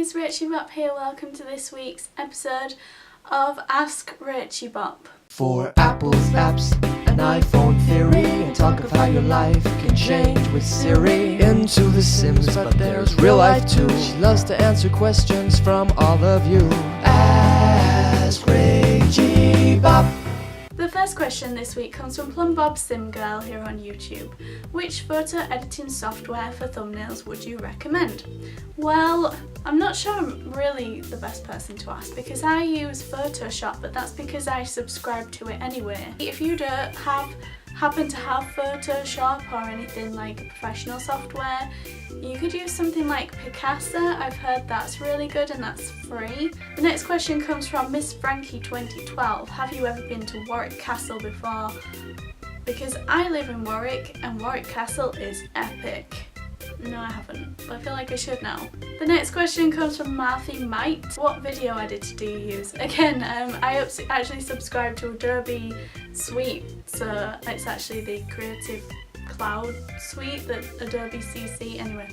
guys, Rachybop here. Welcome to this week's episode of Ask Rachybop. For Apple's apps, an iPhone theory, and talk of how your life can change with Siri. Into The Sims, but there's real life too. She loves to answer questions from all of you. Ask Rachybop. The first question this week comes from Plumbob Sim Girl here on YouTube. Which photo editing software for thumbnails would you recommend? Well, I'm not sure I'm really the best person to ask because I use Photoshop, but that's because I subscribe to it anyway. If you don't happen to have Photoshop or anything like professional software, you could use something like Picasso. I've heard that's really good and that's free. The next question comes from Miss Frankie 2012. Have you ever been to Warwick Castle before? Because I live in Warwick and Warwick Castle is epic. No, I haven't, but I feel like I should now. The next question comes from Marthy Might. What video editor do you use? Again, I actually subscribe to Adobe Suite, so it's actually the Creative Cloud Suite, the Adobe CC. Anyway,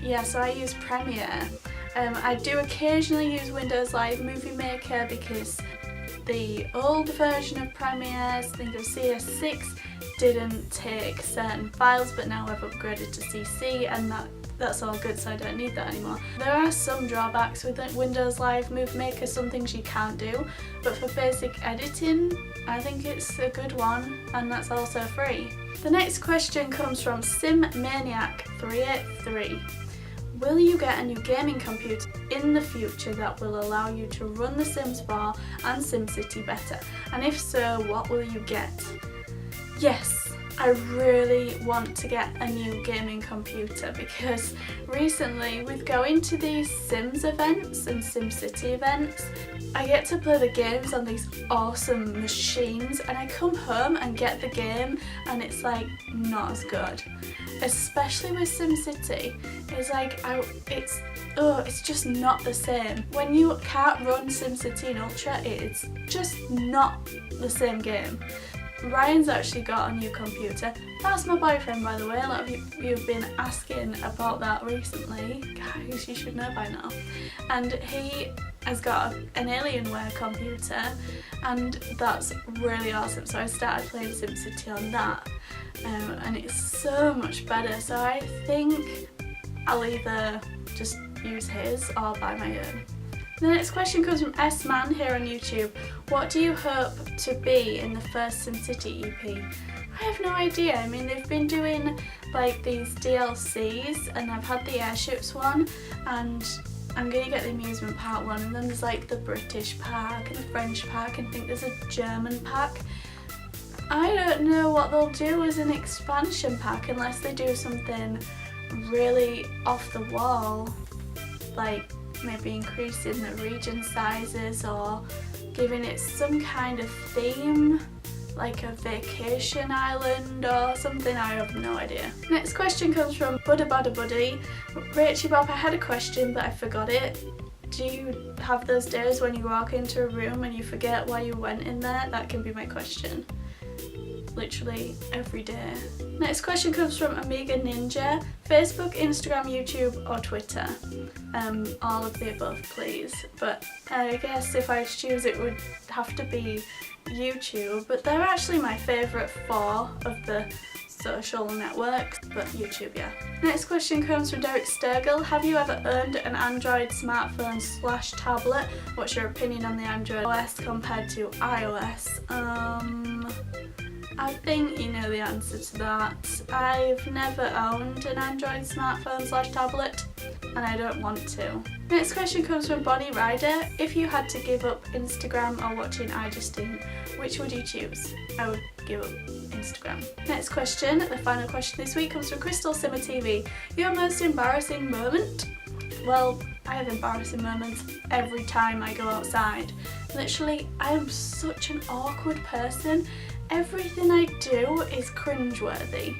yeah, so I use Premiere. I do occasionally use Windows Live Movie Maker because the old version of Premiere, I think of CS6, didn't take certain files, but now I've upgraded to CC and that's all good, so I don't need that anymore. There are some drawbacks with Windows Live Movie Maker, some things you can't do, but for basic editing I think it's a good one, and that's also free. The next question comes from SimManiac383. Will you get a new gaming computer in the future that will allow you to run The Sims 4 and SimCity better? And if so, what will you get? Yes, I really want to get a new gaming computer because recently with going to these Sims events and SimCity events, I get to play the games on these awesome machines and I come home and get the game and it's like not as good. Especially with SimCity, it's like it's just not the same. When you can't run SimCity in Ultra, it's just not the same game. Ryan's actually got a new computer. That's my boyfriend, by the way. A lot of you have been asking about that recently. Guys, you should know by now. And he has got an Alienware computer and that's really awesome. So I started playing SimCity on that and it's so much better. So I think I'll either just use his or buy my own. The next question comes from S-Man here on YouTube. What do you hope to be in the first SimCity EP? I have no idea. I mean, they've been doing like these DLCs and I've had the airships one and I'm going to get the amusement park one, and then there's like the British park and the French park and I think there's a German park. I don't know what they'll do as an expansion pack unless they do something really off the wall, like maybe increasing the region sizes or giving it some kind of theme, like a vacation island or something. I have no idea. Next question comes from Buddy. Rachybop, I had a question but I forgot it. Do you have those days when you walk into a room and you forget why you went in there? That can be my question. Literally every day. Next question comes from Amiga Ninja. Facebook, Instagram, YouTube or Twitter? All of the above please, but I guess if I choose it would have to be YouTube, but they're actually my favourite 4 of the social networks, but YouTube, yeah. Next question comes from Derek Sturgill. Have you ever owned an Android smartphone / tablet? What's your opinion on the Android OS compared to iOS? I think you know the answer to that. I've never owned an Android smartphone / tablet and I don't want to. Next question comes from Bonnie Ryder. If you had to give up Instagram or watching iJustine, which would you choose? I would give up Instagram. Next question, the final question this week, comes from Crystal Simmer TV. Your most embarrassing moment? Well, I have embarrassing moments every time I go outside. Literally, I am such an awkward person. Everything I do is cringeworthy.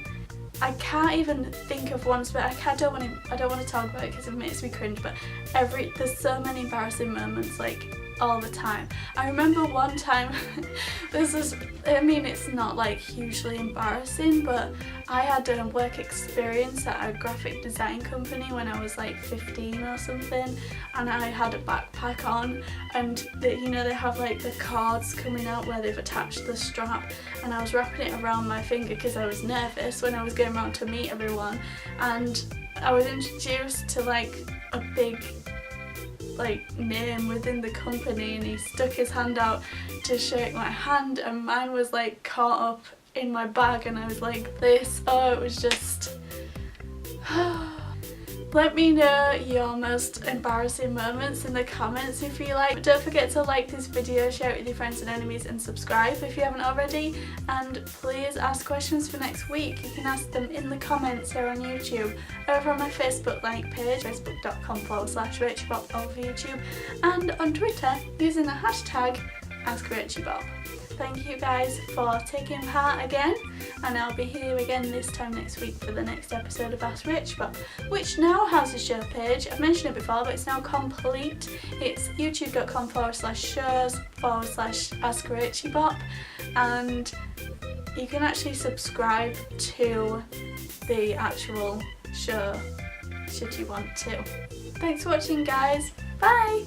I can't even think of one, but I don't want to talk about it because it makes me cringe, but there's so many embarrassing moments, like all the time. I remember one time, this is, I mean, it's not like hugely embarrassing, but I had a work experience at a graphic design company when I was like 15 or something, and I had a backpack on, and you know, they have like the cords coming out where they've attached the strap, and I was wrapping it around my finger because I was nervous when I was going around to meet everyone, and I was introduced to like a big like name within the company, and he stuck his hand out to shake my hand, and mine was like caught up in my bag, and I was like this. Oh, it was just let me know your most embarrassing moments in the comments if you like. Don't forget to like this video, share it with your friends and enemies, and subscribe if you haven't already. And please ask questions for next week. You can ask them in the comments here on YouTube, over on my Facebook like page, facebook.com/Rachybop over YouTube, and on Twitter using the hashtag #AskRachybop. Thank you guys for taking part again, and I'll be here again this time next week for the next episode of Ask Rachybop, which now has a show page. I've mentioned it before, but it's now complete. It's youtube.com/shows/AskRachybop, and you can actually subscribe to the actual show should you want to. Thanks for watching, guys. Bye!